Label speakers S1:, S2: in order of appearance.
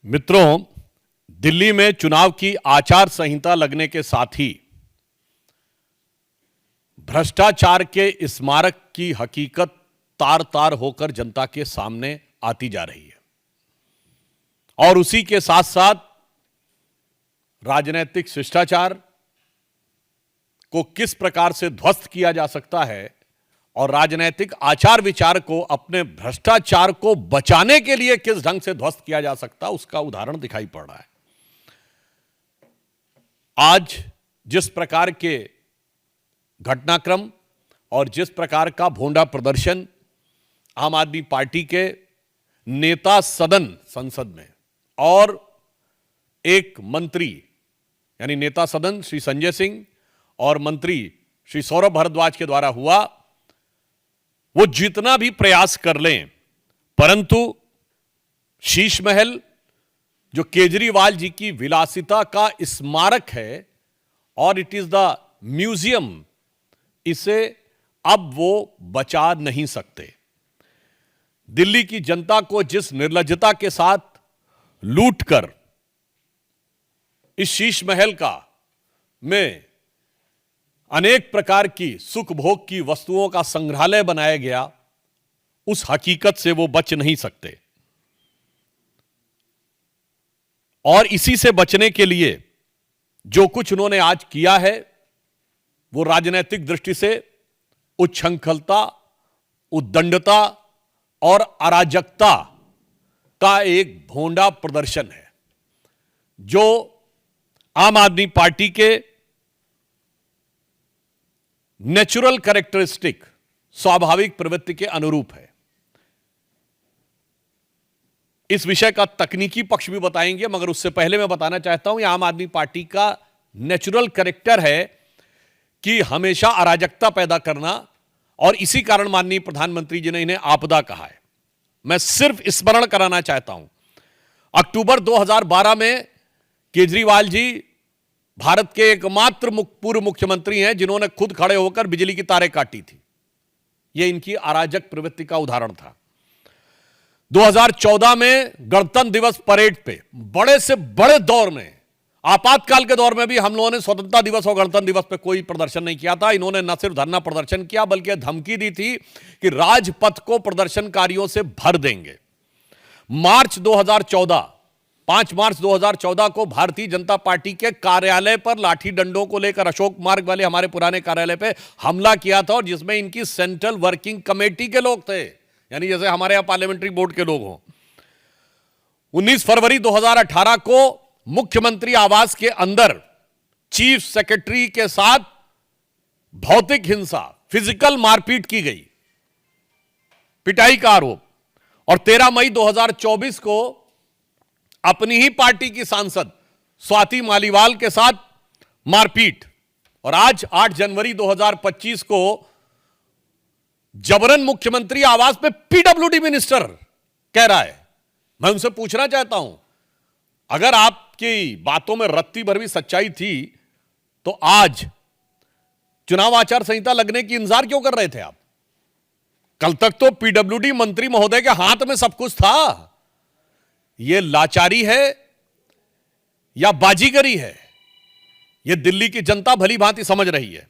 S1: मित्रों, दिल्ली में चुनाव की आचार संहिता लगने के साथ ही भ्रष्टाचार के स्मारक की हकीकत तार तार होकर जनता के सामने आती जा रही है और उसी के साथ साथ राजनीतिक शिष्टाचार को किस प्रकार से ध्वस्त किया जा सकता है और राजनीतिक आचार विचार को अपने भ्रष्टाचार को बचाने के लिए किस ढंग से ध्वस्त किया जा सकता है, उसका उदाहरण दिखाई पड़ रहा है। आज जिस प्रकार के घटनाक्रम और जिस प्रकार का भोंडा प्रदर्शन आम आदमी पार्टी के नेता सदन संसद में और एक मंत्री यानी नेता सदन श्री संजय सिंह और मंत्री श्री सौरभ भारद्वाज के द्वारा हुआ, वो जितना भी प्रयास कर लें परंतु शीश महल जो केजरीवाल जी की विलासिता का स्मारक है और इट इज द म्यूजियम, इसे अब वो बचा नहीं सकते। दिल्ली की जनता को जिस निर्लज्जता के साथ लूटकर इस शीश महल का में अनेक प्रकार की सुख भोग की वस्तुओं का संग्रहालय बनाया गया, उस हकीकत से वो बच नहीं सकते। और इसी से बचने के लिए जो कुछ उन्होंने आज किया है वो राजनीतिक दृष्टि से उच्छृंखलता, उद्दंडता और अराजकता का एक भोंडा प्रदर्शन है जो आम आदमी पार्टी के नेचुरल कैरेक्टरिस्टिक, स्वाभाविक प्रवृत्ति के अनुरूप है। इस विषय का तकनीकी पक्ष भी बताएंगे, मगर उससे पहले मैं बताना चाहता हूं, यह आम आदमी पार्टी का नेचुरल कैरेक्टर है कि हमेशा अराजकता पैदा करना, और इसी कारण माननीय प्रधानमंत्री जी ने इन्हें आपदा कहा है। मैं सिर्फ स्मरण कराना चाहता हूं, अक्टूबर 2012 में केजरीवाल जी भारत के एकमात्र पूर्व मुख्यमंत्री हैं जिन्होंने खुद खड़े होकर बिजली की तारें काटी थी। यह इनकी अराजक प्रवृत्ति का उदाहरण था। 2014 में गणतंत्र दिवस परेड पे बड़े से बड़े दौर में, आपातकाल के दौर में भी हम लोगों ने स्वतंत्रता दिवस और गणतंत्र दिवस पे कोई प्रदर्शन नहीं किया था। इन्होंने न सिर्फ धरना प्रदर्शन किया बल्कि धमकी दी थी कि राजपथ को प्रदर्शनकारियों से भर देंगे। 5 मार्च 2014 को भारतीय जनता पार्टी के कार्यालय पर लाठी डंडों को लेकर अशोक मार्ग वाले हमारे पुराने कार्यालय पे हमला किया था, और जिसमें इनकी सेंट्रल वर्किंग कमेटी के लोग थे, यानी जैसे हमारे यहां पार्लियामेंट्री बोर्ड के लोग हों। 19 फरवरी 2018 को मुख्यमंत्री आवास के अंदर चीफ सेक्रेटरी के साथ भौतिक हिंसा, फिजिकल मारपीट की गई, पिटाई का आरोप। और 13 मई 2024 को अपनी ही पार्टी की सांसद स्वाति मालीवाल के साथ मारपीट, और आज 8 जनवरी 2025 को जबरन मुख्यमंत्री आवास पे पीडब्ल्यूडी मिनिस्टर कह रहा है। मैं उनसे पूछना चाहता हूं, अगर आपकी बातों में रत्ती भर भी सच्चाई थी तो आज चुनाव आचार संहिता लगने की इंतजार क्यों कर रहे थे आप? कल तक तो पीडब्ल्यूडी मंत्री महोदय के हाथ में सब कुछ था। यह लाचारी है या बाजीगरी है, यह दिल्ली की जनता भली भांति समझ रही है।